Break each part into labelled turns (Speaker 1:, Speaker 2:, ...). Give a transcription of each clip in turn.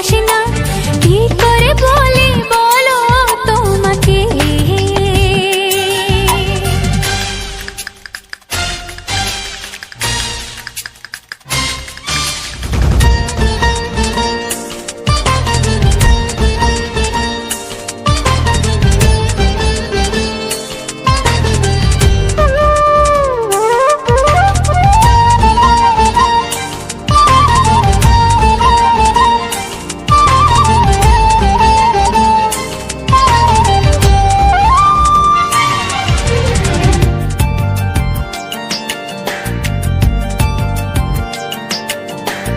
Speaker 1: আসে না, কি করে বলি বলো তোমাকে।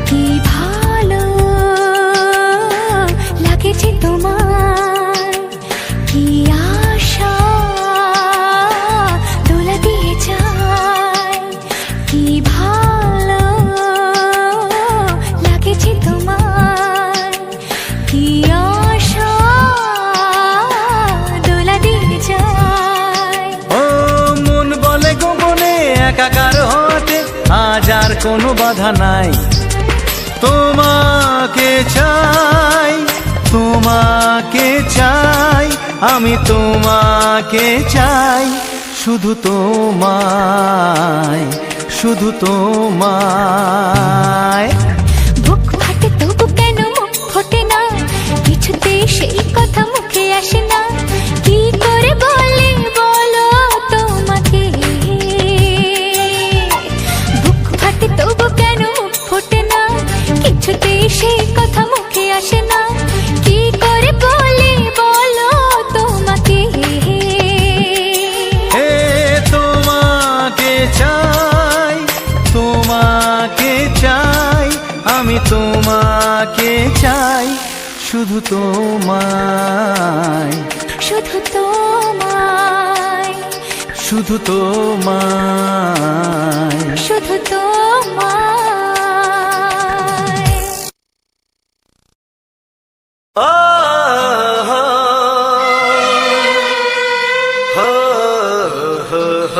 Speaker 1: কি ভালো লাগেছে তোমার, কি আশা দোলা দিয়ে যায়। কি ভালো লাগেছে তোমার, কি আশা দোলা দিয়ে যায়।
Speaker 2: ও মন বলে গোপনে একাকার হতে আজ আর কোনো বাধা নাই। তোমাকে চাই, তোমাকে চাই, আমি তোমাকে চাই, শুধু তোমায়, শুধু তোমায়।
Speaker 1: বুক ফাটে তবু কেন মুখ ফোটে না, কিছুতে সেই কথা মুখে আসে না, কি করে বলি বলো তোমাকে। বুক ফাটে তবু কেন মুখ ফোটে না, কিছুতে সেই কথা মুখে আসে না, কি করে বলি বলো তোমাকে।
Speaker 2: হে তোমাকে চাই, তোমাকে চাই, আমি তোমাকে চাই, শুধু তোমায়,
Speaker 1: শুধু তোমায়,
Speaker 2: শুধু তোমায়।
Speaker 1: শুধু তোমায়।
Speaker 2: ও হো হো হো হো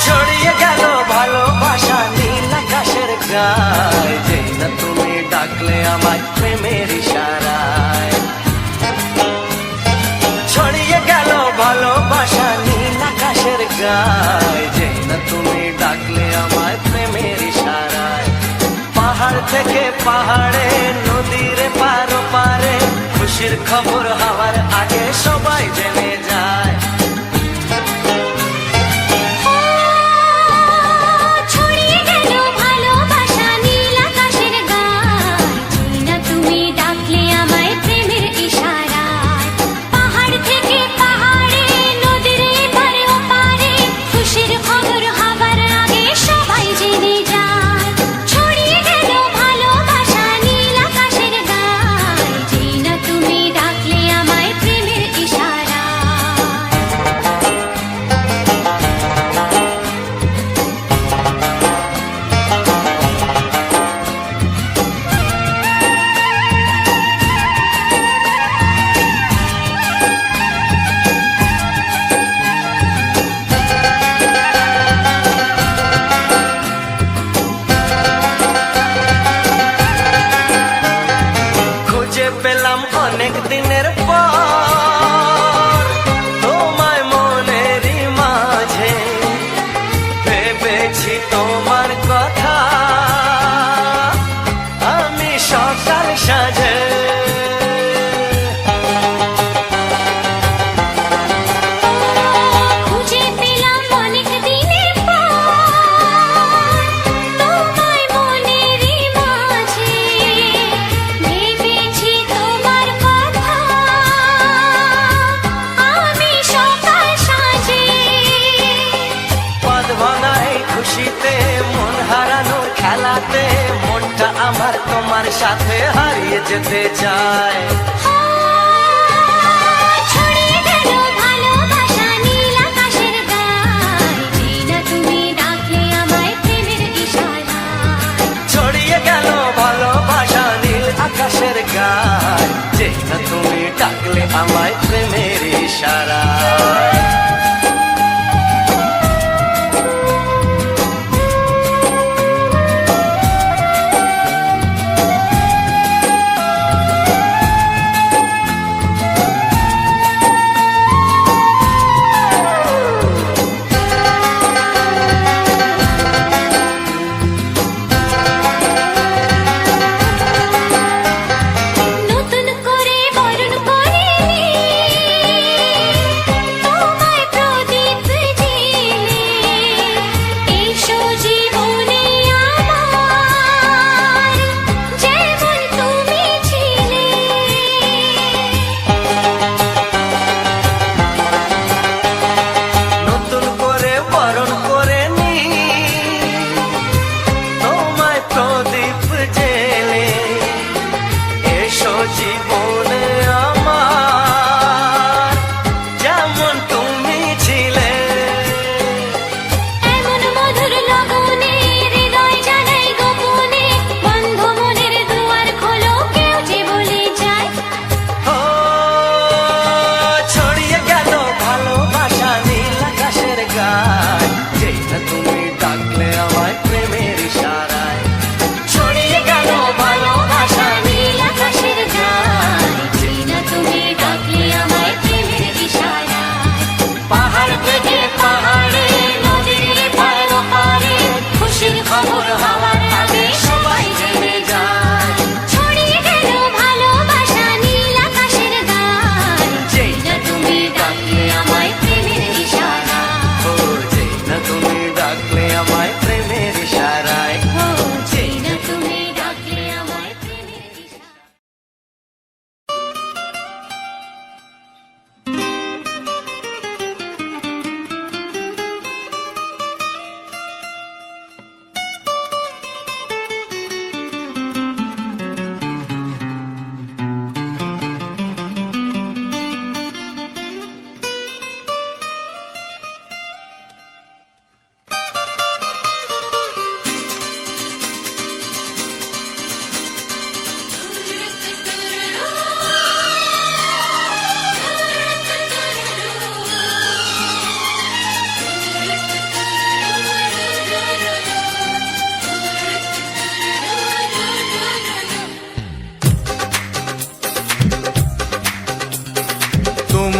Speaker 2: ছড়িয়ে গেল ভালোবাসা নীল আকাশের গায়, যেই না তুমি ডাকলে আমার প্রেমের ইশারায়। ছড়িয়ে গেল ভালোবাসা নীল আকাশের গায়, যেই না তুমি ডাকলে আমার প্রেমের ইশারায়। পাহাড় থেকে পাহাড়ে, নদীর পার পারে, খুশির খবর হওয়ার আগে সবাই জেনে যায়।
Speaker 1: ছড়িয়ে গেল ভালোবাসা নীল আকাশের গায়, যেই না তুমি ডাকলে আমায় প্রেমের ইশারায়। পাহাড় থেকে পাহাড়ে, নদীর এপারে ওপারে, খুশির খবর হবার আগে সবাই জেনে যায়। ছড়িয়ে গেল ভালোবাসা নীল আকাশের গায়, যেই না তুমি ডাকলে আমায় প্রেমের
Speaker 2: তোমার সাথে হারিয়ে যেতে চায়।
Speaker 1: ছড়িয়ে গেল ভালোবাসা নীল আকাশের গায়, যেই না তুমি ডাকলে আমায় প্রেমের ইশারায়।
Speaker 2: ছড়িয়ে গেল ভালোবাসা নীল আকাশের গায়, যেই না তুমি ডাকলে আমায় প্রেমের ইশারায়।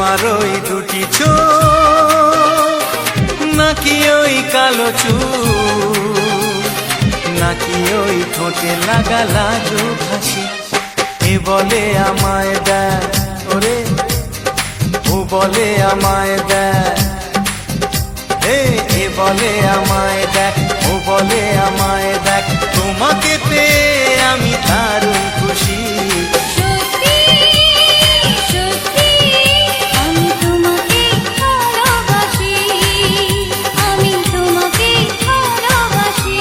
Speaker 2: তোমার ওই দুটি চোখ, নাকি ওই কালো চুল, নাকি ওই ঠোঁটে লাগা লাজুক হাসি। এ বলে আমায় দেখ ওরে, ও বলে আমায় দেখ, এ বলে আমায় দেখ, ও বলে আমায় দেখ, তোমাকে পেয়ে আমি দারুণ খুশি।
Speaker 1: সত্যি সত্যি আমি তোমাকে ভালোবাসি, আমি তোমাকে ভালোবাসি।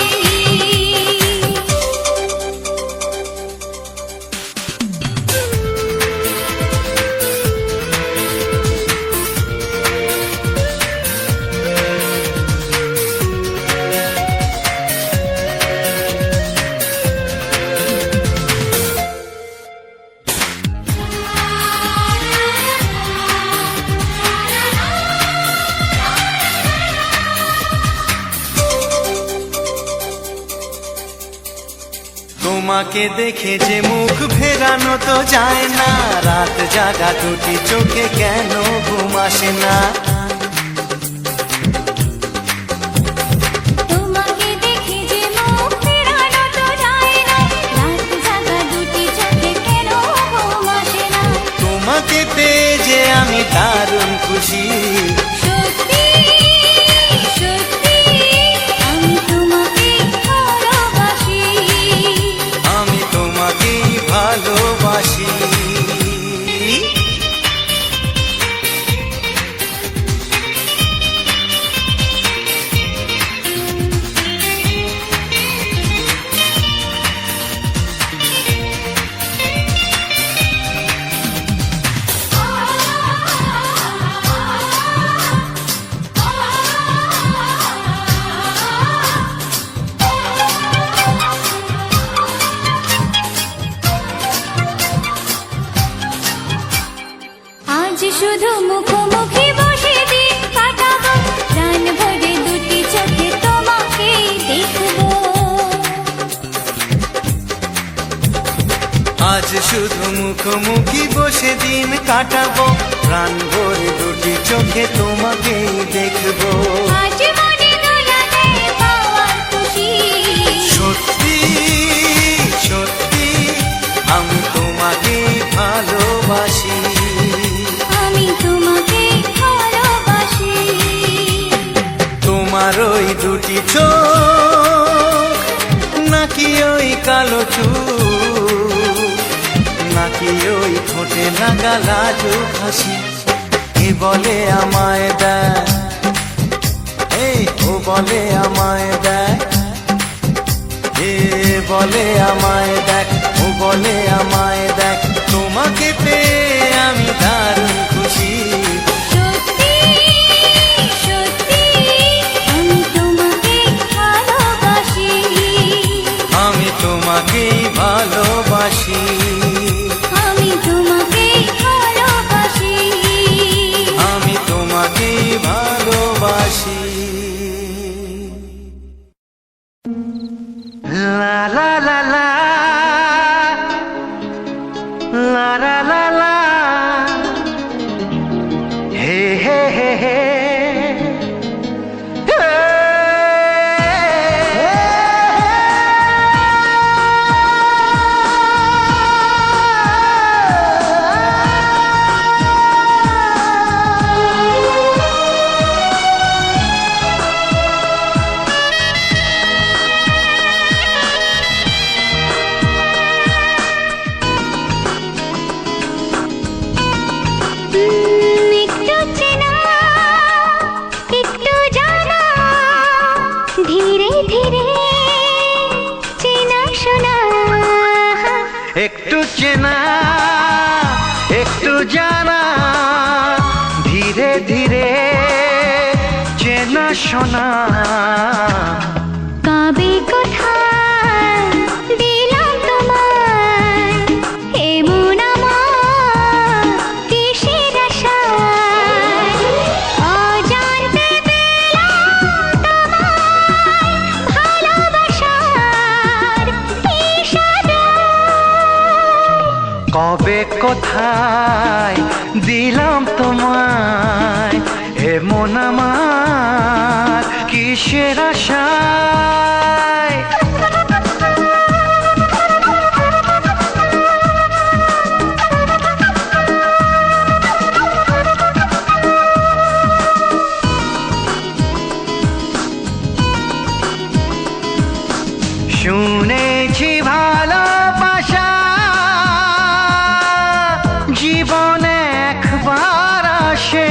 Speaker 2: তোমাকে দেখে যে মুখ ফেরানো তো যায় না, রাত জাগা দুটি চোখে কেন ঘুম আসে না।
Speaker 1: তোমাকে দেখে যে মুখ ফেরানো তো যায় না, রাত জাগা দুটি চোখে কেন ঘুম আসে না।
Speaker 2: তোমাকে পেয়ে যে আমি দারুণ খুশি।
Speaker 1: সত্যি সত্যি আমি তোমাকে ভালোবাসি,
Speaker 2: আমি তোমাকেই ভালোবাসি।
Speaker 1: আজ শুধু মুখোমুখি বসে দিন কাটাবো, প্রাণ ভরে দুটি চোখে তোমাকে দেখবো।
Speaker 2: আজ শুধু মুখোমুখি বসে দিন কাটাবো, প্রাণ ভরে দুটি চোখে তোমাকেই দেখবো।
Speaker 1: আজ মনে দোলাতে পাওয়ার খুশি।
Speaker 2: সত্যি সত্যি আমি তোমাকেই ভালোবাসি।
Speaker 1: আমি তোমাকে ভালোবাসি।
Speaker 2: তোমার ওই দুটি চোখ, নাকি ওই কালো চুল, নাকি ওই ঠোঁটে লাগা লাজুক হাসি। এ বলে আমায় দেখ, এই ও বলে আমায় দেখ, এ বলে আমায় দেখ, ও বলে আমায় দেখ, তোমাকে পেয়ে আমি দারুণ খুশি।
Speaker 1: সত্যি সত্যি আমি তোমাকে ভালোবাসি,
Speaker 2: আমি তোমাকেই ভালোবাসি।
Speaker 1: আমি তোমাকে ভালোবাসি।
Speaker 2: আমি তোমাকেই ভালোবাসি। লা লা লা লা, লা লা লা লা, হে হে হে হে,
Speaker 1: একটু চেনা একটু জানা, ধীরে ধীরে চেনা শোনা।
Speaker 2: একটু চেনা একটু জানা, ধীরে ধীরে চেনা শোনা।
Speaker 1: কবে কোথায় দিলাম তোমায় এমন আমার কিসের আশায়, অজান্তে পেলাম তোমায় ভালোবাসার ইশারায়।
Speaker 2: কবে কোথায় দিলাম তোমায় এ মন আমার কিসের আশায়। শুনেছি ভালোবাসা জীবনে একবার আসে,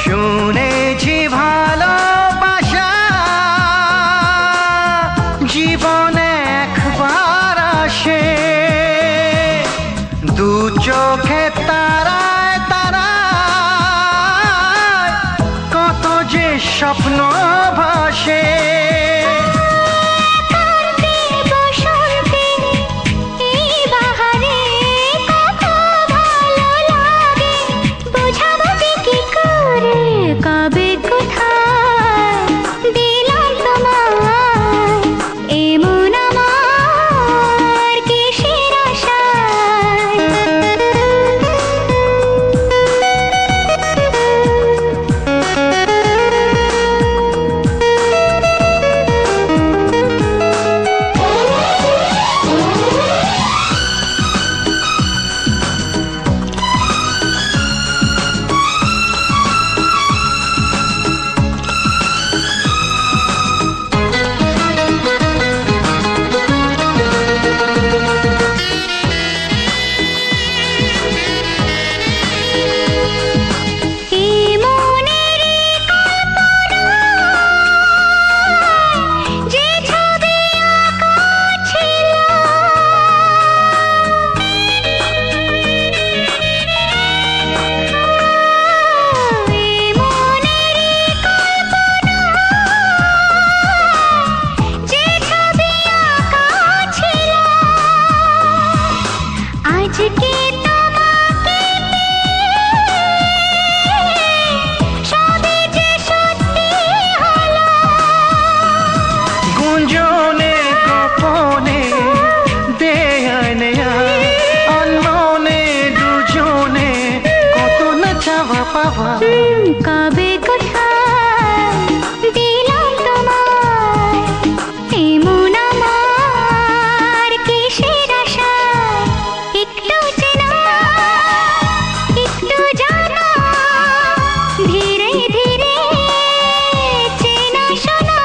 Speaker 2: শুনেছি ভালোবাসা জীবনে একবার আসে, দু চোখে তারায় তারায় কত যে স্বপ্ন ভাসে।
Speaker 1: কবে কোথায় দিলাম তোমায় এমন আমার কিসের আশায়। একটু চেনা একটু জানা ধীরে ধীরে চেনা শোনা।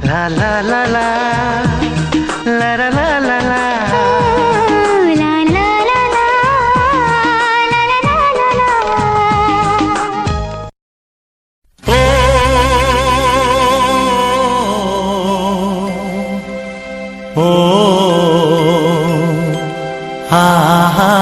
Speaker 2: লা লা লা লা লা লা লা লা লা। ও হা হা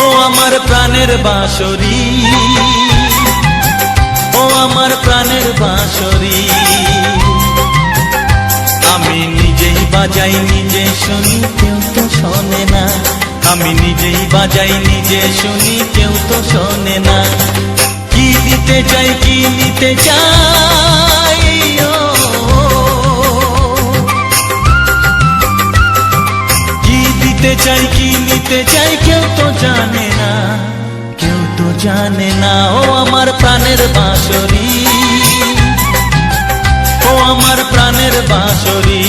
Speaker 2: ও আমার প্রাণের বাঁশরি, ও আমার প্রাণের বাঁশরি, আমি নিজেই বাজাই নিজে শুনি কেউ তো শোনে না, আমি নিজেই বাজাই নিজে শুনি কেউ তো শোনে না। কি দিতে চাই কি নিতে চাই কি দিতে চাই কি নিতে চাই কেউ তো জানে না, কেউ তো জানে না। ও আমার প্রাণের বাঁশরি, ও আমার প্রাণের বাঁশরি।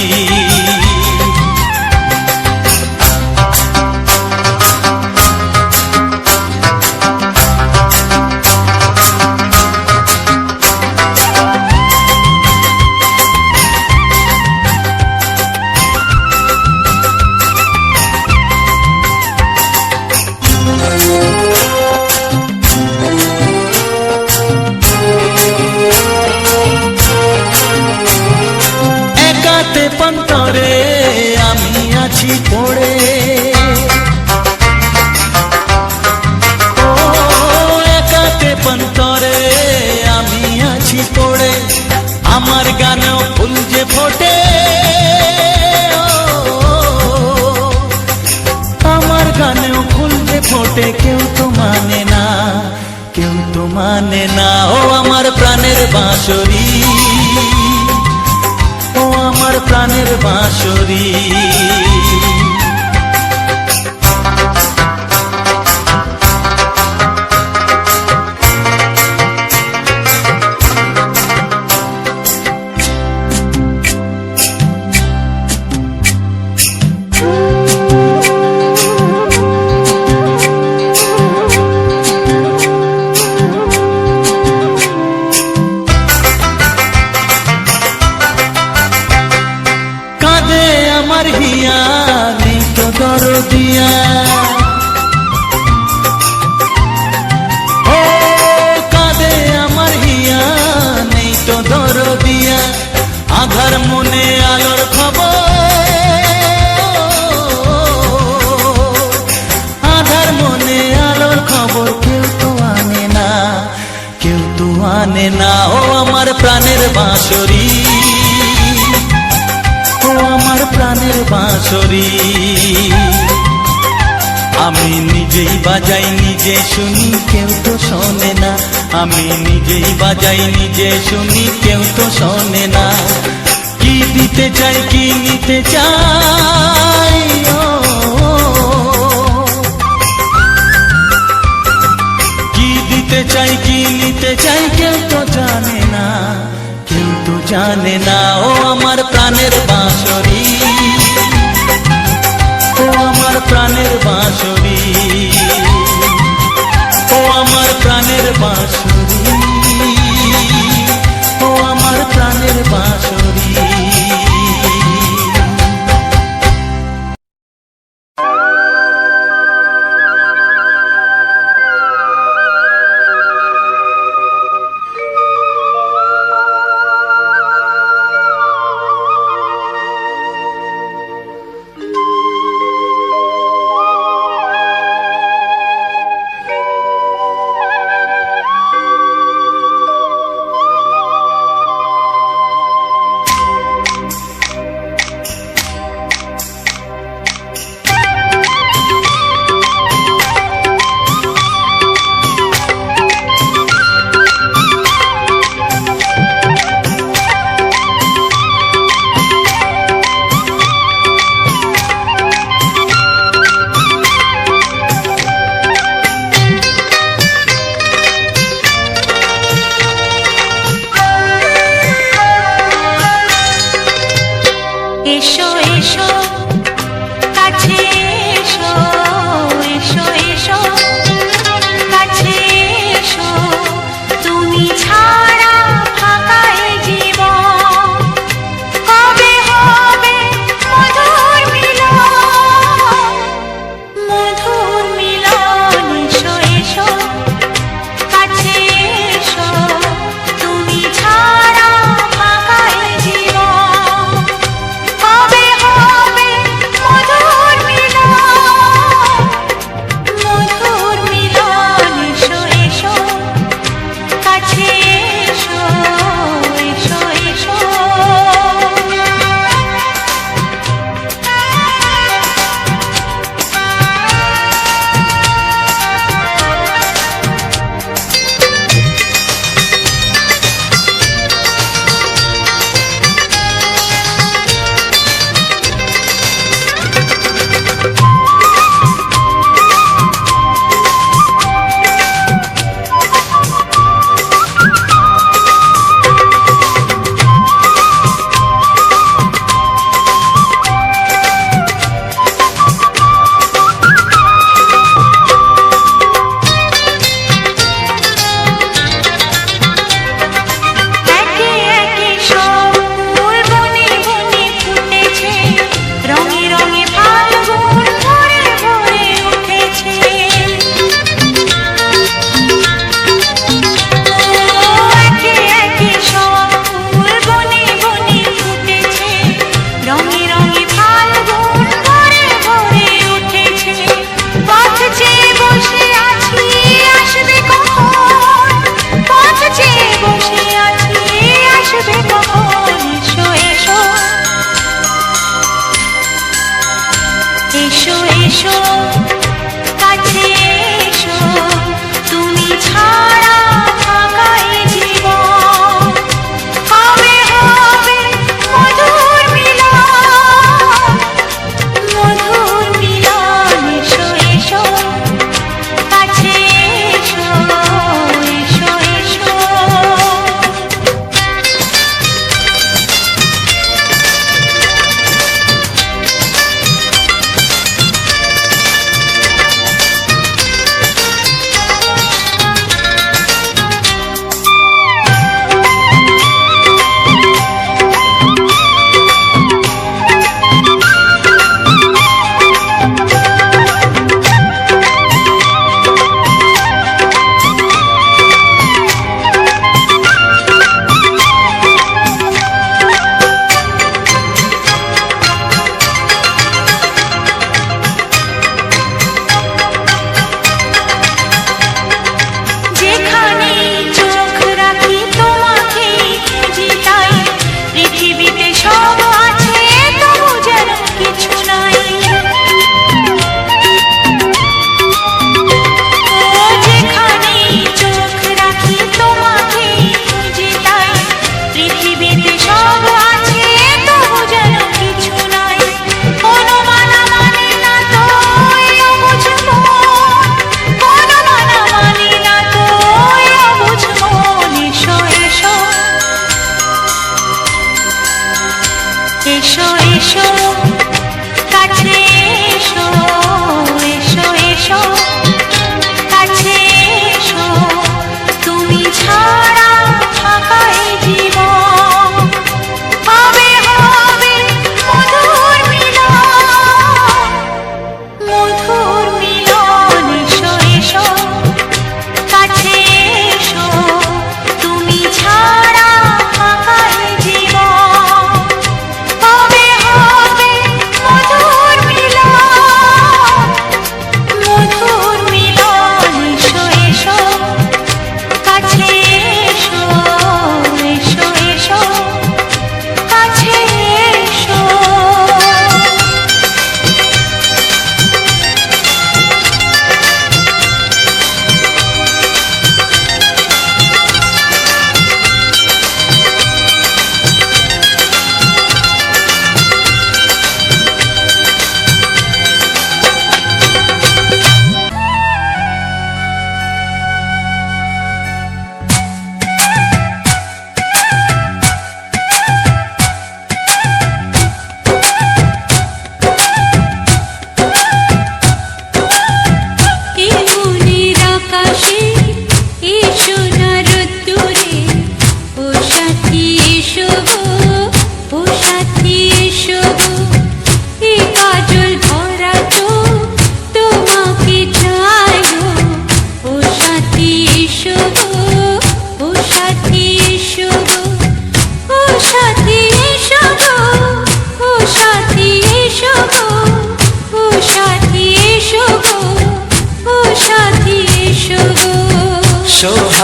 Speaker 2: পন্তরে আমি আছি পড়ে, ও একাতে পন্তরে আমি আছি পড়ে, আমার
Speaker 3: বাঁশরি, ও আমার প্রাণের বাঁশরি। আমার হিয়া নেই তো দরদিয়া, ও কাঁদে আমার হিয়া নেই তো দরদিয়া, আধার মনে আলোর খবর, আধার মনে আলোর খবর কেউ তো আনে না, কেউ তো আনে না। ও আমার প্রাণের বাঁশরি, ও আমার প্রাণের বাঁশরি। আমি নিজেই বাজাই নিজে শুনি, কেউ তো শোনে না। আমি নিজেই বাজাই নিজে শুনি, কেউ তো শোনে না। কি দিতে চাই কি নিতে চাই, কি দিতে চাই কি নিতে চাই কেউ তো জানে না, কেউ তো জানে না। ও আমার প্রাণের বাঁশরি, ও আমার প্রাণের বাঁশরি, ও আমার প্রাণের বাঁশরি, ও আমার প্রাণের বাঁশরি।
Speaker 1: এসো এসো কাছে এসো, এসো এসো কাছে এসো, তুমি ছাড়া ফাঁকা এ জীবন, কবে হবে মধুর মিলন, মধুর মিলন। এসো এসো কাছে এসো, তুমি ছাড়া ফাঁকা এ জীবন, কবে হবে মধুর মিলন, মধুর মিলন। এসো এসো কাছে এসো, এসো এসো। একে একে সব ফুল বনে বনে ফুটেছে, রঙে রঙে ফাল্গুন ভরে ভরে উঠেছে। একে একে সব ফুল বনে বনে ফুটেছে, রঙে রঙে ফাল্গুন ভরে ভরে উঠেছে। পথ চেয়ে বসে আছি আসবে কখন, পথ চেয়ে বসে আছি আসবে কখন। এসো এসো, এসো এসো কাছে এসো, তুমি ছাড়া ফাঁকা এ জীবন,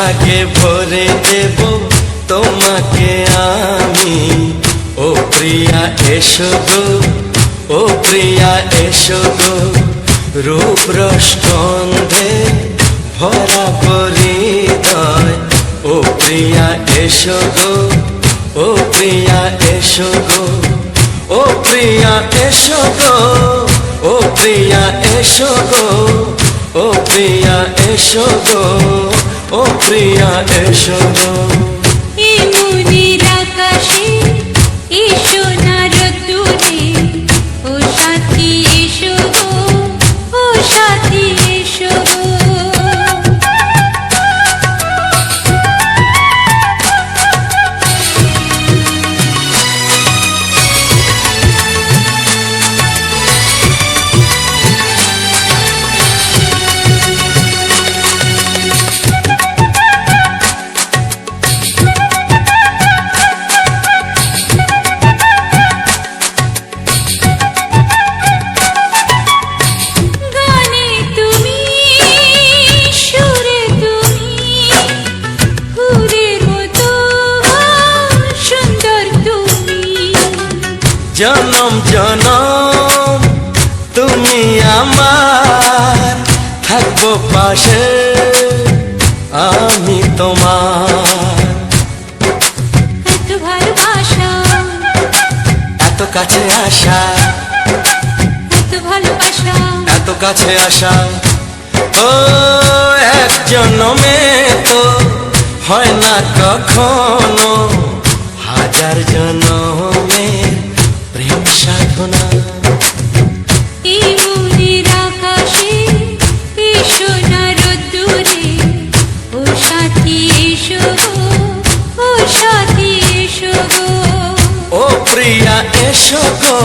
Speaker 2: সোহাগে ভরে দেব তোমাকে আমি। ও প্রিয়া এসো গো, ও প্রিয়া এসো গো, রূপ রস গন্ধে ভরা পরিদয়। ও প্রিয়া এসো গো, ও প্রিয়া এসো গো, ও প্রিয়া এসো গো, ও প্রিয়া এসো গো, ও প্রিয়া এসো গো, ও প্রিয়া এসো গো।
Speaker 1: এই মনের আকাশে এসো না রোদ্দুরে, ও সাথী এসো গো, ও সাথী এসো গো। গানে তুমি, সুরে তুমি, ফুলের মতো সুন্দর তুমি।
Speaker 2: জনম জনম তুমি আমার, থাকবো পাশে আমি তোমার।
Speaker 1: এত ভালোবাসা,
Speaker 2: এত কাছে আসা,
Speaker 1: এত ভালোবাসা,
Speaker 2: এত কাছে আসা, ও এক জন্মে তো হয় না কখনো, হাজার জন্মের প্রেম সাধনা।
Speaker 1: এই মনের আকাশে এসো না রোদ্দুরে, ও সাথী এসো গো, ও সাথী এসো গো।
Speaker 2: ও প্রিয়া এসো গো,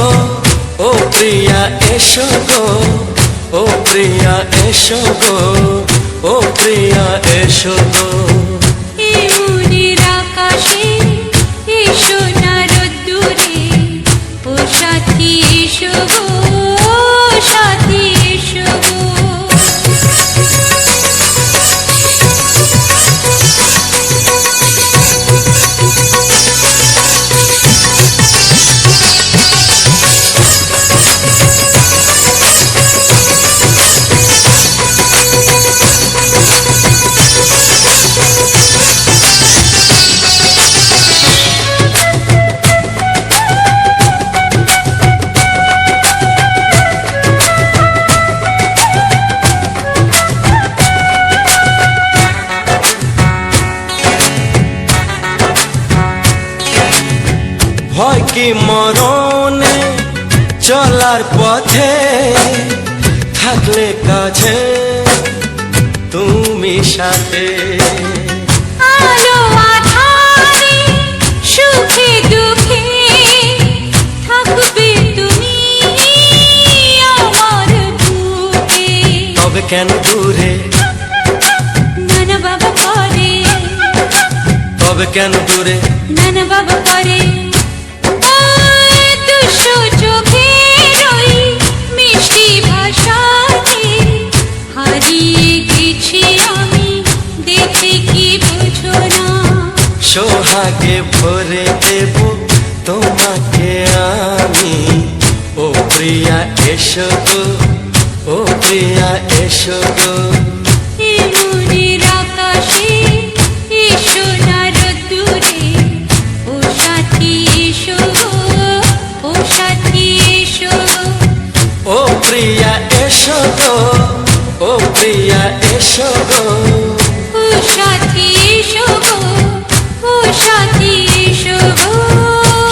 Speaker 2: ও প্রিয়া এসো গো, ও প্রিয়া এসো গো, ও প্রিয়া এসো গো।
Speaker 1: এই মনের আকাশে এসো না রোদ্দুরে, ও সাথী এসো গো, ও সাথী এসো গো।
Speaker 2: ভয় কি মরণে চলার পথে, থাকলে কাছে তুমি সাথে।
Speaker 1: আলো আঁধারে, সুখে দুঃখে, থাকবে তুমি আমার বুকে।
Speaker 2: তবে কেন দূরে,
Speaker 1: নানা বাবা করে,
Speaker 2: তবে কেন দূরে,
Speaker 1: নানা বাবা করে। ওই দুশো চোখের ওই মিষ্টি ভাষাতে হারিয়ে গেছি আমি, দেখে কি বুঝো না।
Speaker 2: সোহাগে ভরে দেব তোমাকে আমি। ও প্রিয়া এসো গো, ও প্রিয়া এসো গো,
Speaker 1: এই মনের আকাশে এসো না রোদ্দুরে, ও সাথী এসো গো, ও সাথী এসো গো।
Speaker 2: ও প্রিয়া এসো গো, ও প্রিয়া এসো গো,
Speaker 1: ও সাথী এসো গো, ও সাথী এসো গো।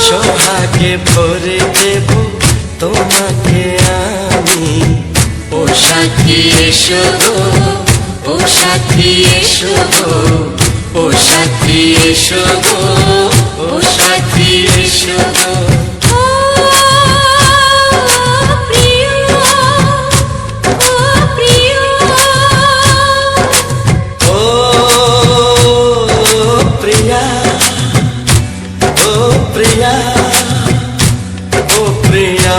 Speaker 2: সোহাগে ভরে দেব তোমাকে আমি। ও সাথী এসো গো, ও সাথী এসো গো, ও সাথী এসো গো, ও সাথী এসো গো।
Speaker 1: ও প্রিয়, ও প্রিয়,
Speaker 2: ও প্রিয়া, ও প্রিয়া, ও প্রিয়া।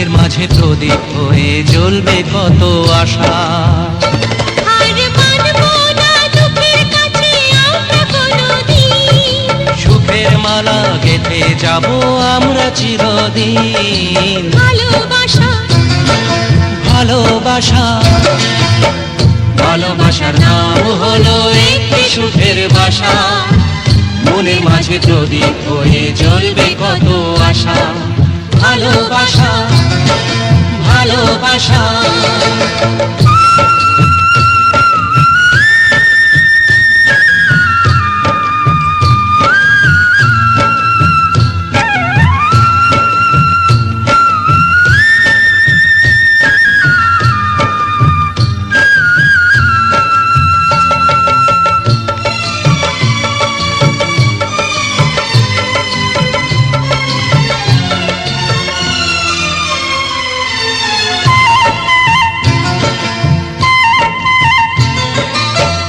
Speaker 3: মনের মাঝে প্রদীপ হয়ে জ্বলবে কত আশা।
Speaker 1: আর মানবো না দুঃখের কাছে আমরা কোনোদিন,
Speaker 3: সুখের মালা গেঁথে যাব আমরা চিরদিন।
Speaker 1: ভালোবাসা
Speaker 3: ভালোবাসা ভালোবাসার নাম হলো একটি সুখের বাসা। মনের মাঝে প্রদীপ হয়ে জ্বলবে কত আশা। ভালোবাসা ভালোবাসা।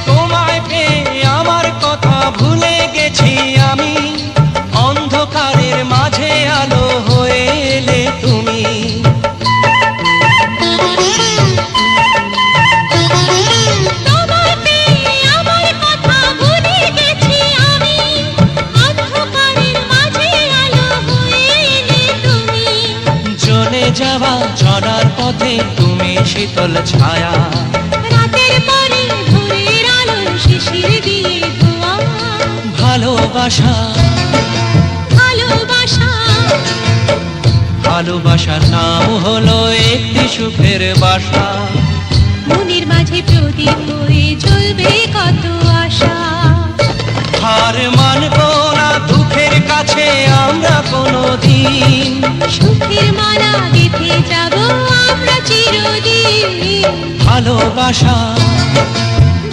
Speaker 3: তোমায় পেয়ে আমার কথা ভুলে গেছি আমি, অন্ধকারের মাঝে আলো হয়ে এলে তুমি।
Speaker 1: তোমায় পেয়ে আমার কথা ভুলে গেছি আমি, অন্ধকারের মাঝে আলো হয়ে এলে তুমি।
Speaker 3: জ্বলে যাওয়া ঝরার পথে তুমি শীতল ছায়া।
Speaker 1: রাতের পরে ভোরের আলো শিশির দিয়ে ধোয়া।
Speaker 3: ভালোবাসা
Speaker 1: ভালোবাসা
Speaker 3: ভালোবাসার নাম হলো একটি সুখের বাসা।
Speaker 1: মনের মাঝে প্রদীপ হয়ে জ্বলবে কত আশা।
Speaker 3: হার মানবো না দুঃখের কাছে আমরা কোনোদিন।
Speaker 1: সুখের মালা গেঁথে যাব আমরা চিরদিন।
Speaker 3: ভালোবাসা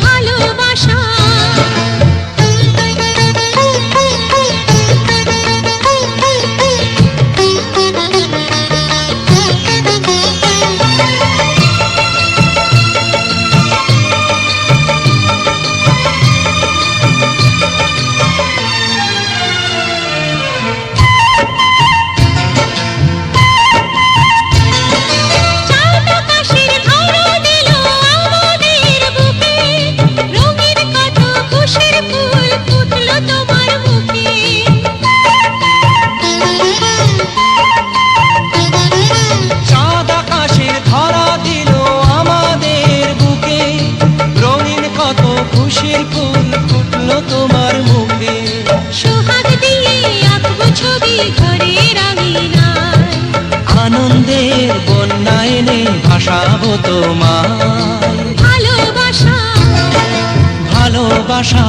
Speaker 1: ভালোবাসা চাঁদ আকাশের ধরা দিল আমাদের বুকে, রঙিন কত খুশির ফুল ফুটলো তোমার মুখে।
Speaker 3: চাঁদ আকাশের ধরা দিল আমাদের বুকে, রঙিন কত খুশির ফুল ফুটলো তোমার মুখে।
Speaker 1: সোহাগ দিয়ে আঁকবো ছবি ঘরের আঙিনায়,
Speaker 3: আনন্দের বন্যা এনে ভাসাবো তোমায়।
Speaker 1: ভালোবাসা
Speaker 3: ভালোবাসা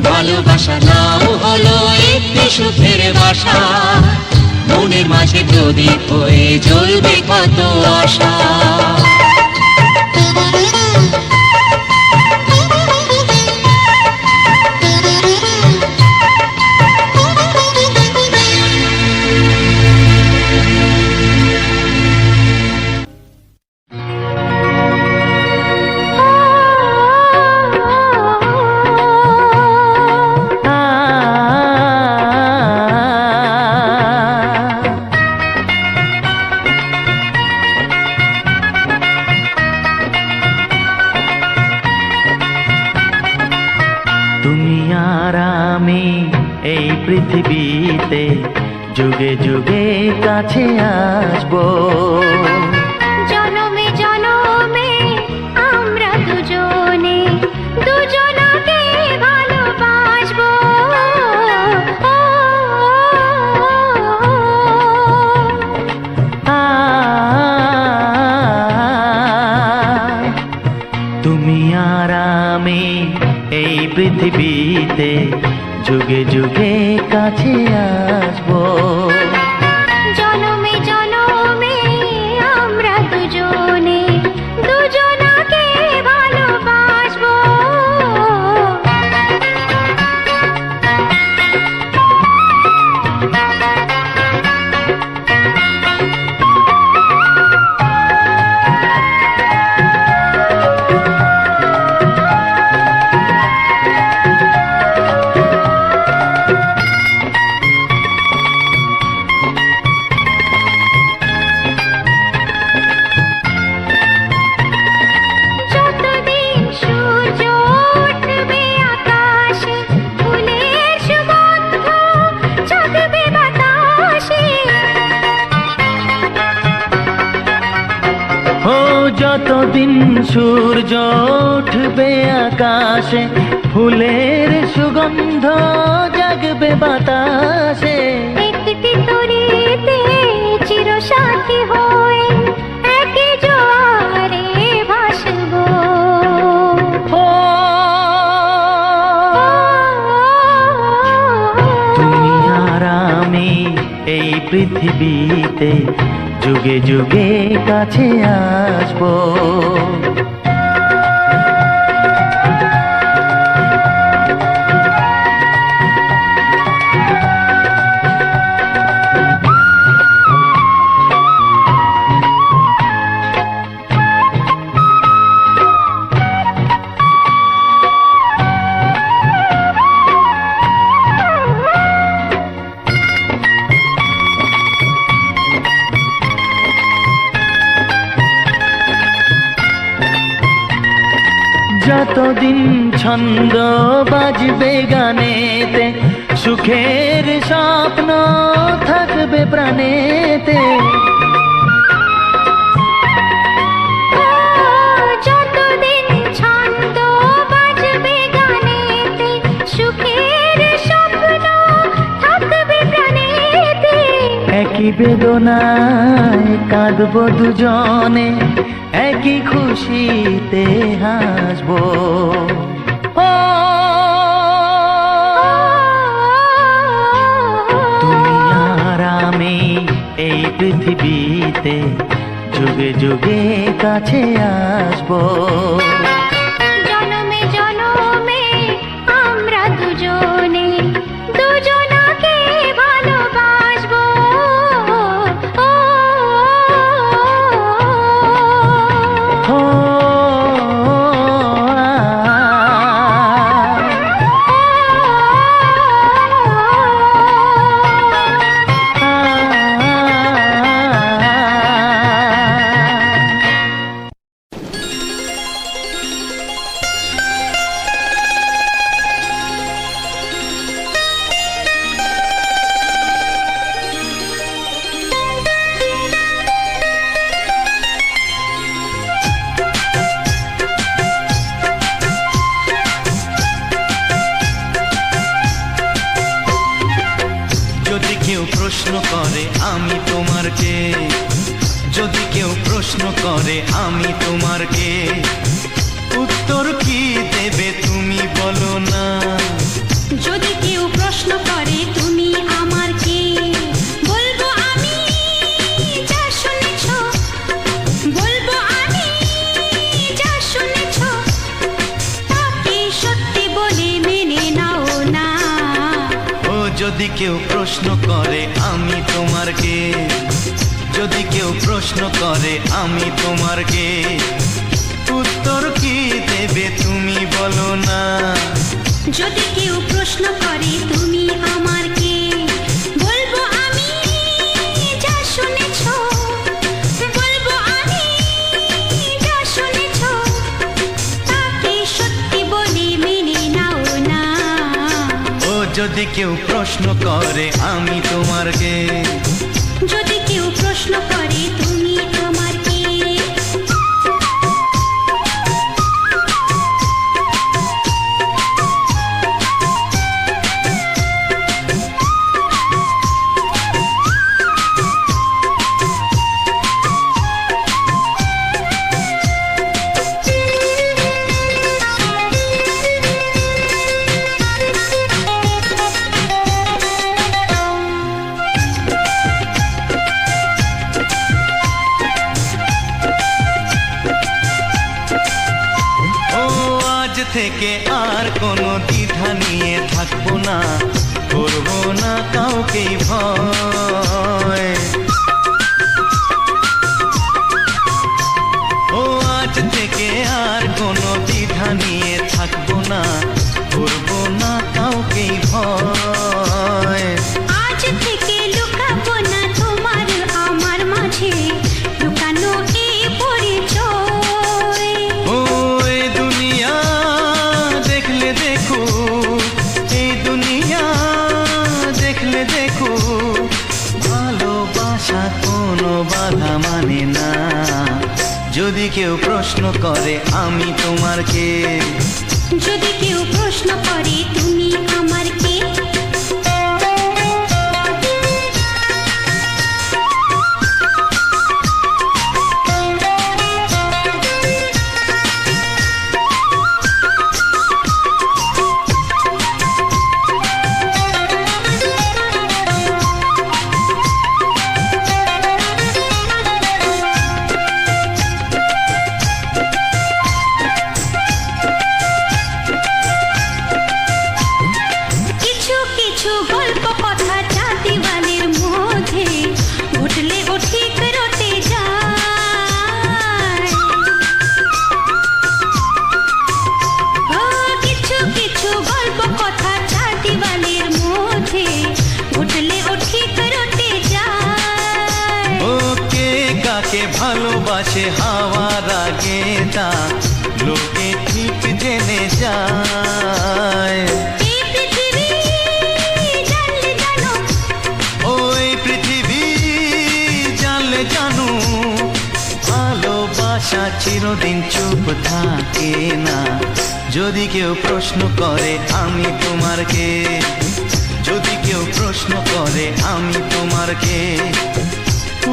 Speaker 3: ভালোবাসার নাম হলো একটি সুখের বাসা। মনের মাঝে প্রদীপ হয়ে জ্বলবে কত আশা। তুমি আর আমি এই পৃথিবীতে যুগে যুগে কাছে আসবো।
Speaker 1: জনমে জনমে আমরা দুজনে দুজনকে ভালোবাসবো।
Speaker 3: তুমি আর আমি এই পৃথিবীতে যুগে যুগে কাছে আসবো।
Speaker 1: জনমে জনমে আমরা দুজনে দুজনকে ভালোবাসবো।
Speaker 3: যতদিন সূর্য উঠবে আকাশে, ফুলের সুগন্ধ জাগবে বাতাসে।
Speaker 1: একটি তরিতে চিরসাথী হয়ে একই জোয়ারে ভাসবো।
Speaker 3: ও তুমি আর আমি এই পৃথিবীতে যুগে যুগে কাছে আসবো। যতদিন ছন্দ বাজবে গানেতে, সুখের স্বপ্ন থাকবে প্রাণেতে।
Speaker 1: যতদিন ছন্দ বাজবে গানেতে, সুখের স্বপ্ন থাকবে প্রাণেতে।
Speaker 3: একই বেদনায় কাঁদবো দুজনে, একই খুশিতে হাসবো। ও তুমি আর আমি এই পৃথিবীতে যুগে যুগে কাছে আসবো।
Speaker 1: জনমে জনমে আমরা দুজনে দুজনাকে ভালোবাসবো।
Speaker 3: যদি কেউ প্রশ্ন করে আমি তোমার কে, যদি কেউ প্রশ্ন করে আমি তোমার কে, উত্তর কি দেবে তুমি বলো না।
Speaker 1: যদি কেউ প্রশ্ন করে তুমি আমার কে, বলবো আমি যা শুনেছ, বলবো আমি যা শুনেছ, তাকে সত্যি বলে মেনে নাও না।
Speaker 3: ও যদি কেউ প্রশ্ন করে আমি তোমার কে, যদি কেউ প্রশ্ন করে আমি তোমার কে, উত্তর কি দেবে তুমি বলো না।
Speaker 1: যদি কেউ প্রশ্ন করে তুমি আমার কে, বলবো আমি যা শুনেছ, বলবো আমি যা শুনেছ, তাকে সত্যি বলে মেনে নাও না।
Speaker 3: ও যদি কেউ প্রশ্ন করে আমি তোমার কে,
Speaker 1: যদি কেউ প্রশ্ন করে তুমি আমার কে।
Speaker 3: থেকে আর কোনো দ্বিধা নিয়ে থাকবো না, করবো না কাউকে ভয়। ও আজ থেকে আর কোনো দ্বিধা নিয়ে থাকবো না, করবো না কাউকে ভয়।
Speaker 1: আজ থেকে লুকাবো না তোমার আমার মাঝে লুকানো এই পরিচয়।
Speaker 3: ও এই দুনিয়া দেখলে দেখো, এই দুনিয়া দেখলে দেখো, ভালোবাসা কোনো বাধা মানে না। যদি কেউ প্রশ্ন করে আমি তোমার কে,
Speaker 1: যদি কেউ প্রশ্ন করে তুমি আমার কে, কিছু কিছু গল্প কথা চাঁদিওয়ালের মধ্যে ঘটলে ও ঠিক রটে যায়। ও কিছু কিছু গল্প কথা চাঁদিওয়ালের মধ্যে ঘটলে ও ঠিক রটে যায়।
Speaker 3: ও কে কাকে ভালোবাসে হাওয়ার আগে তা লোকে ঠিক জেনে যায়।
Speaker 1: এই পৃথিবী জানলে জানো,
Speaker 3: ওই পৃথিবী জানলে জানু, ভালোবাসা চিরদিন চুপ থাকে না। যদি কেউ প্রশ্ন করে আমি তোমার কে, যদি কেউ প্রশ্ন করে আমি তোমার কে,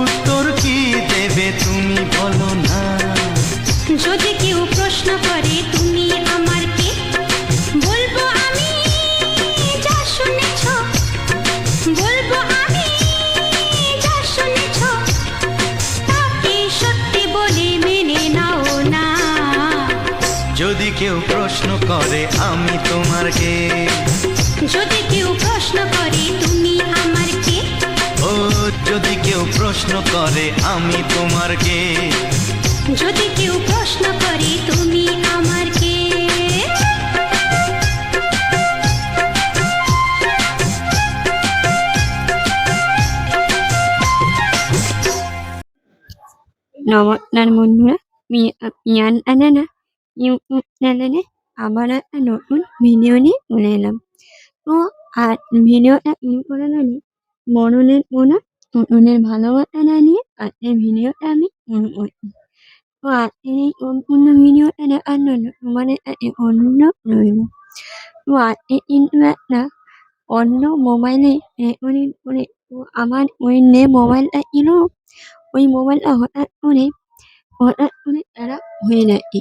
Speaker 3: উত্তর কি দেবে তুমি বলো না।
Speaker 1: যদি কেউ প্রশ্ন করে তুমি আমার কে, বলবো আমি যা শুনেছ, বলবো আমি যা শুনেছ, তাকে সত্যি বলে মেনে নাও না।
Speaker 3: যদি কেউ প্রশ্ন করে আমি তোমার কে,
Speaker 1: যদি কেউ প্রশ্ন করে তুমি আমার কে,
Speaker 3: ও যদি কেউ প্রশ্ন করে আমি তোমার কে,
Speaker 1: যদি কেউ প্রশ্ন করে তুমি আমার কে।
Speaker 4: নমস্কার বন্ধুরা, ইয়ান আনানা ইউটিউব চ্যানেলে আবার একটা নতুন ভিডিও নিয়ে চলে এলাম। তো আর ভিডিওটা শুরু করার আগে মননের মননের ভালোবাসা জানিয়ে আজকের ভিডিওটা আমি শুরু করছি। তো আজকের এই সম্পূর্ণ ভিডিওটা দেখার জন্য তোমাদের কাছে অনুরোধ রইল। তো আজকে কিন্তু একটা অন্য মোবাইলে রেকর্ডিং করে, তো আমার ওই মোবাইলটা ছিল, ওই মোবাইলটা হঠাৎ করে খারাপ হয়ে যাচ্ছে।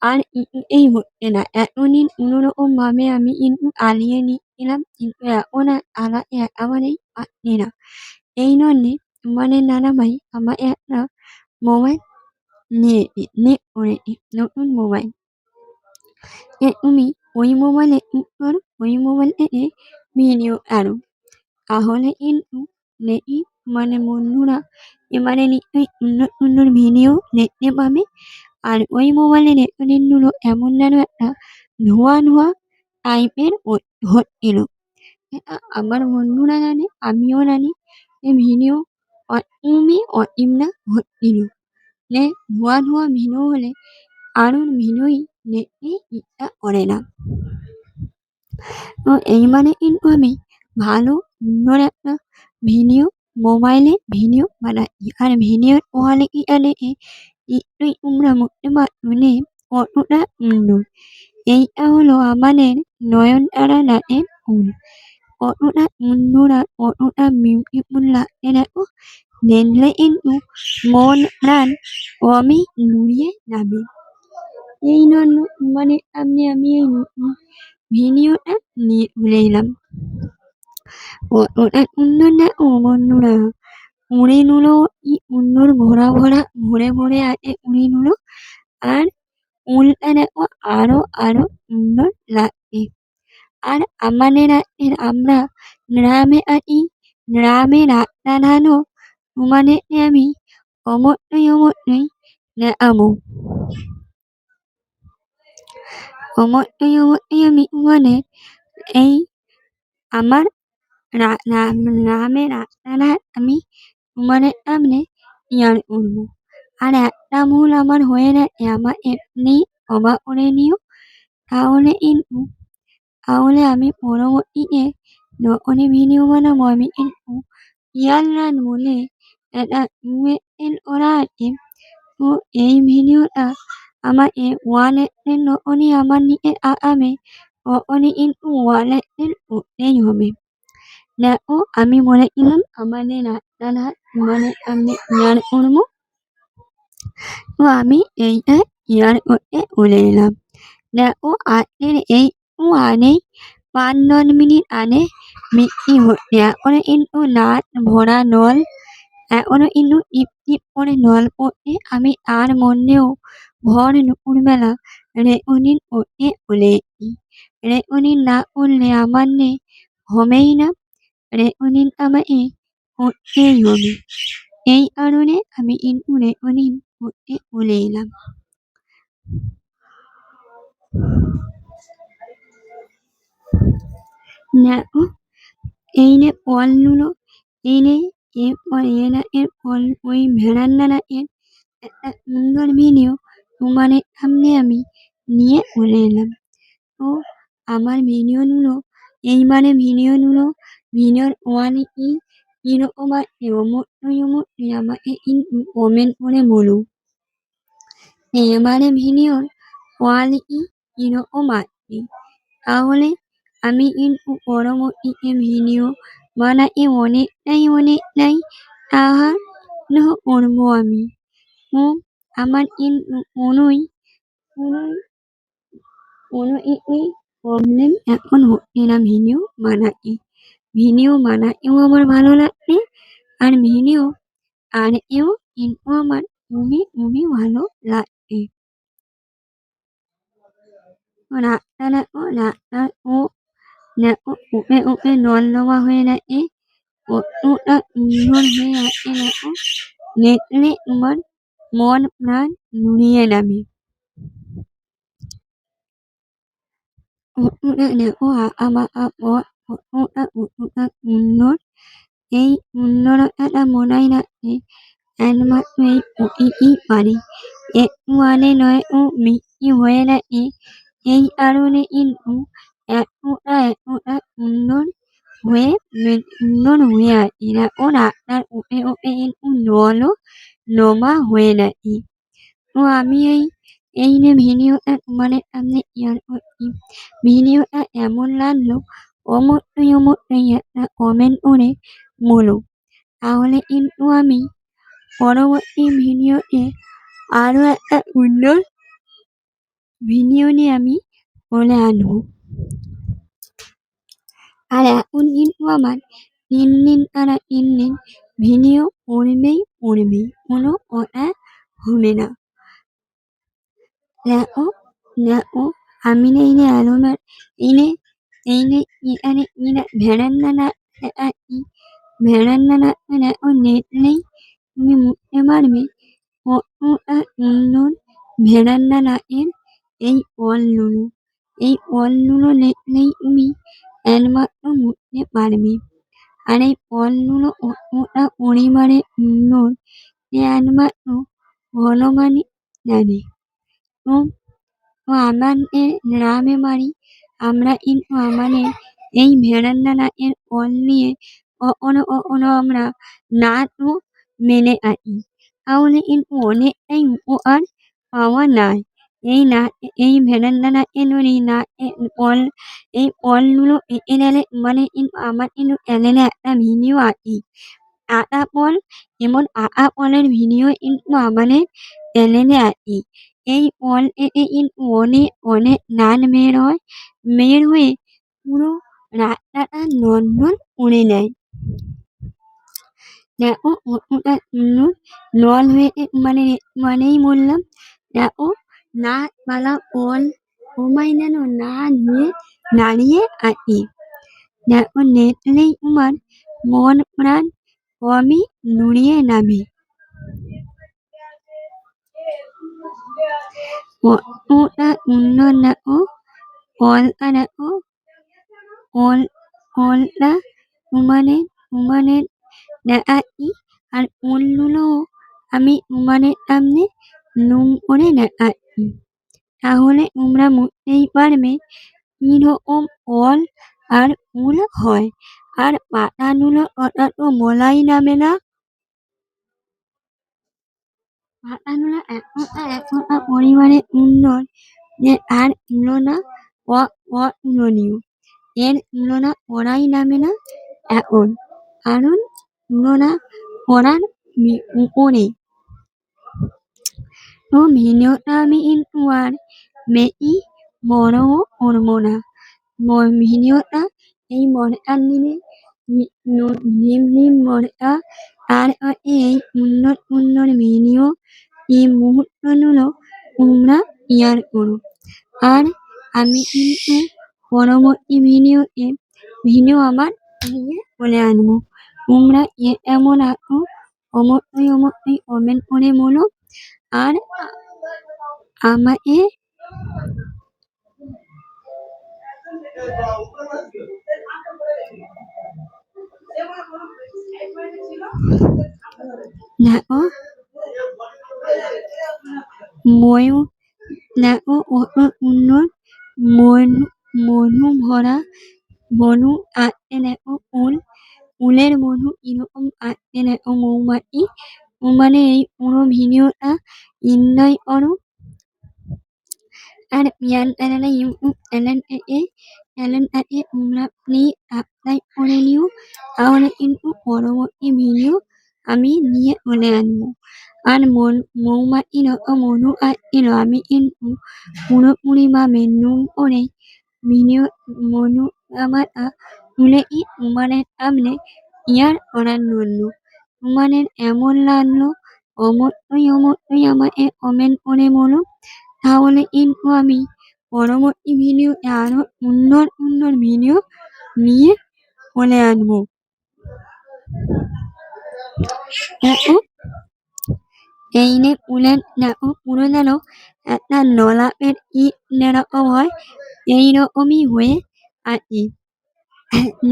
Speaker 4: আর কিছুতেই হচ্ছে না। এতদিন কোনোরকম ভাবে আমি কিন্তু চালিয়ে নিচ্ছিলাম, কিন্তু এখন আর চালাতে একেবারেই পারছি না। এই জন্যে তোমাদের দাদাভাই আমাকে একটা মোবাইল নিয়ে করেছে, নতুন মোবাইল। তুমি ওই মোবাইলে ক্লিক করো, ওই মোবাইল থেকে ভিডিও ছাড়ো, তাহলে কিন্তু দেখি বন্ধুরা এবারে নিশ্চয়ই সুন্দর সুন্দর ভিডিও দেখতে পাবে। আর ওই মোবাইলের রেকর্ডিং গুলো এমন যেন একটা ধোঁয়া ধোঁয়া টাইপের হচ্ছিল। এটা আমার বন্ধুরা জানে, আমিও জানি, এই ভিডিও একদমই অচিমনা হচ্ছিল। যে ধোঁয়া ধোঁয়া ভিডিও হলে কারোর ভিডিওই দেখতে ইচ্ছা করে না। তো এইবারে কিন্তু আমি ভালো সুন্দর একটা ভিডিও মোবাইলে ভিডিও বানাচ্ছি। আর ভিডিওর কোয়ালিটিটা দেখে নিশ্চয়ই তোমরা বুঝতে পারছো যে কতটা সুন্দর। এইটা হলো আমাদের নয়নতারা নাচের ফুল। কতটা সুন্দর আর কতটা বিউটিফুল লাগছে দেখো। দেখলে কিন্তু মন প্রাণ সবই জুড়িয়ে যাবে। এই জন্য তোমাদের সামনে আমি এই নতুন ভিডিওটা নিয়ে চলে এলাম। কতটা সুন্দর দেখো বন্ধুরা, কুঁড়িগুলো কি সুন্দর ভরা ভরা ভরে ভরে আছে কুঁড়িগুলো। আর ফুলটা দেখো আরো আরো সুন্দর লাগছে। আর আমাদের আমরা গ্রামে আছি, গ্রামে রাস্তা ধানো তোমাদেরকে আমি অবশ্যই অবশ্যই দেখাবো। অবশ্যই অবশ্যই আমি তোমাদের এই আমার গ্রামের রাস্তাঘাট আমি তোমাদের সামনে শেয়ার করবো। আর একটা ভুল আমার হয়ে গেছে, আমার এমনি ক্ষমা করে নিও। তাহলে আমি পরবর্তীতে যখনই ভিডিও বানাবো আমি কিন্তু খেয়াল রাখবো যে এটা USL করা আছে। তো ও এই ভিডিওটা ama wale no oni amani ame o oni in wale এই হবে না ও আমি মনে ইলাম আমানে না না মানে আমি ইয়ার করবো ও আমি এইটা ইয়ার করতে বলে নিলাম না ও আনের এই ও আনে ৫-৯ মিনিট আনে মিষ্টি হতে এখন কিন্তু নাট ভরা নল এখনো কিন্তু টিপ টিপ করে নল পড়তে আমি তার মধ্যেও ভর দুপুরবেলা রেকর্ডিং করতে বলেছি রেকর্ডিং না করলে আমার নে হবেই না রেকর্ডিং আমাকে করতেই হবে এই কারণে আমি কিন্তু রেকর্ডিং করতে বলে এলাম দেখো এই নে ফলগুলো এনে এরপর এরা এর ফল ওই ভেড়ান্ডারা এর একটা সুন্দর ভিডিও তোমাদের সামনে আমি নিয়ে চলে এলাম তো আমার ভিডিওগুলো এইবারে ভিডিওর কোয়ালিটি কিরকম আছে অবশ্যই আমাকে কিন্তু কমেন্ট করে বলুন এবারে ভিডিওর কোয়ালিটি কিরকম আছে তাহলে আমি কিন্তু পরবর্তীতে ভিডিও বানাতে অনেকটাই সাহায্য করবো আমি তো আমার কিন্তু কোনো একই প্রবলেম এখন হচ্ছে না ভিডিও বানাতেও আমার ভালো লাগছে আর ভিডিও আনতেও কিন্তু আমার খুবই ভালো লাগছে রাস্তা ও দেখো উপরে নর্দমা হয়ে গেছে কতটা সুন্দর হয়ে আছে দেখো দেখলে তোমার মন প্রাণ জুড়িয়ে যাবে দেখো আমার কতটা সুন্দর এই সুন্দরতাটা মনে রাখতে একমাত্র এই প্রকৃতি পারে একটু আনে নয় ও মিষ্টি হয়ে গেছে এই কারণে কিন্তু এতটা সুন্দর হয়ে আছে দেখো রাস্তার উপরে কিন্তু জলও জমা হয়ে গেছে তো আমি এই যে ভিডিওটা তোমাদের সামনে শেয়ার করছি ভিডিওটা কেমন লাগলো অবশ্যই একটা কমেন্ট করে বলো তাহলে কিন্তু আমি পরবর্তী ভিডিওতে আরো একটা সুন্দর ভিডিও নিয়ে আমি চলে আসবো আর এখন কিন্তু আমার ৩ দিন ছাড়া ৩ দিন ভিডিও পড়বেই কোনো কথা হবে না দেখো আমি এই যে অ্যালোভেরা এখানে ভেড়ান্ডা দেখাচ্ছি ভেড়ান্ডা দেখো দেখলেই তুমি বুঝতে পারবে কতটা সুন্দর ভেড়ান্ডা গাছের এই ফলগুলো দেখলেই তুমি একমাত্র বুঝতে পারবে আর এই ফলগুলো কতটা পরিমাণে সুন্দর সে একমাত্র ভগবানই জানে তো আমাদের গ্রামে বাড়ি আমরা কিন্তু আমাদের এই ভেড়ান্ডা গাছের ফল নিয়ে কখনো আমরা নাচও মেনে থাকি তাহলে কিন্তু অনেকটাই উপকার পাওয়া যায় এই ভেড়ান্ডা গাছের এই ফলগুলো পেকে গেলে মানে কিন্তু আমার কিন্তু চ্যানেলে একটা ভিডিও আছে আতা ফল এবং আতা ফলের ভিডিও কিন্তু আমাদের চ্যানেলে আছে এই ফল থেকে কিন্তু অনেক নান বের হয়ে পুরো রাস্তাটা নড়বড় করে দেয় দেখো কতটা সুন্দর নল হয়ে মানেই বললাম দেখো নাচপালা ফল সবাই যেন না ধুয়ে দাঁড়িয়ে আছে দেখো দেখলেই তোমার মন প্রাণ সবই জুড়িয়ে যাবে কতটা সুন্দর দেখো ফলটা দেখো ফলটা তোমাদের দেখাচ্ছি আর ফুলগুলো আমি তোমাদের সামনে জুম করে দেখাচ্ছি তাহলে তোমরা বুঝতেই পারবে কিরকম ফল আর ফুল হয় আর পাতাগুলোর কথা তো বলাই যাবে না পাতাগুলো এতটা পরিমাণে উন্নত যে আর তুলনা অতুলনীয়। এর তুলনা করাই যাবে না এখন, কারণ তুলনা করার উপরে। তো ভিডিওটা আমি কিন্তু আর বেশি বড়ও করবো না। ভিডিওটা এই বর্ষার দিনে ঝিমঝিম বর্ষা, তার সাথে এই সুন্দর সুন্দর ভিডিও, এই মুহূর্তগুলো তোমরা শেয়ার করো। আর আমি কিন্তু পরবর্তী ভিডিও আবার নিয়ে চলে আসবো। তোমরা কেমন আছো অবশ্যই কমেন্ট করে বলো। আর আমাকে দেখো ময়ূর, দেখো কত সুন্দর মধু ভরা মধু আসছে, দেখো ফুলের মধু কিরকম আসছে, দেখো মৌমাছি। মানে এই পুরো ভিডিওটা এনজয় করো। আর পিয়ান চ্যানেলে ইউটিউব চ্যানেলটাকে তোমরা প্লিজ সাবস্ক্রাইব করে নিও, তাহলে কিন্তু পরবর্তী ভিডিও আমি নিয়ে চলে আসবো। আর মৌমাছি যত মধু আসছিল আমি কিন্তু পুরোপুরিভাবে নুন করে ভিডিও মধু খাবারটা তুলেছি তোমাদের সামনে শেয়ার করার জন্য। তোমাদের কেমন লাগলো অবশ্যই আমাকে কমেন্ট করে বলো, তাহলে কিন্তু আমি পরবর্তী ভিডিওতে আরো সুন্দর সুন্দর ভিডিও নিয়ে চলে আসবো। দেখো এই যে ফুলের দেখো পুরো যেন একটা নলাপের ইট যেরকম হয় এইরকমই হয়ে আছে।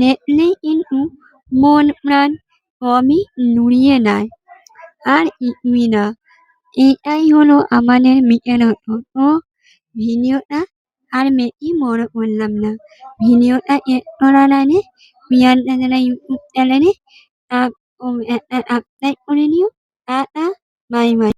Speaker 4: দেখলেই কিন্তু মন প্রাণ সবই জুড়িয়ে নেয়, আর কিছুই না। এটাই হলো আমাদের বিশেষত্ব। তো ভিডিওটা আর বেশি বড় করলাম না। ভিডিওটা শেষ করার আগে প্রিয়ান চ্যানেল ইউটিউব চ্যানেলে একটা সাবস্ক্রাইব করে নিও। Tata, bye bye.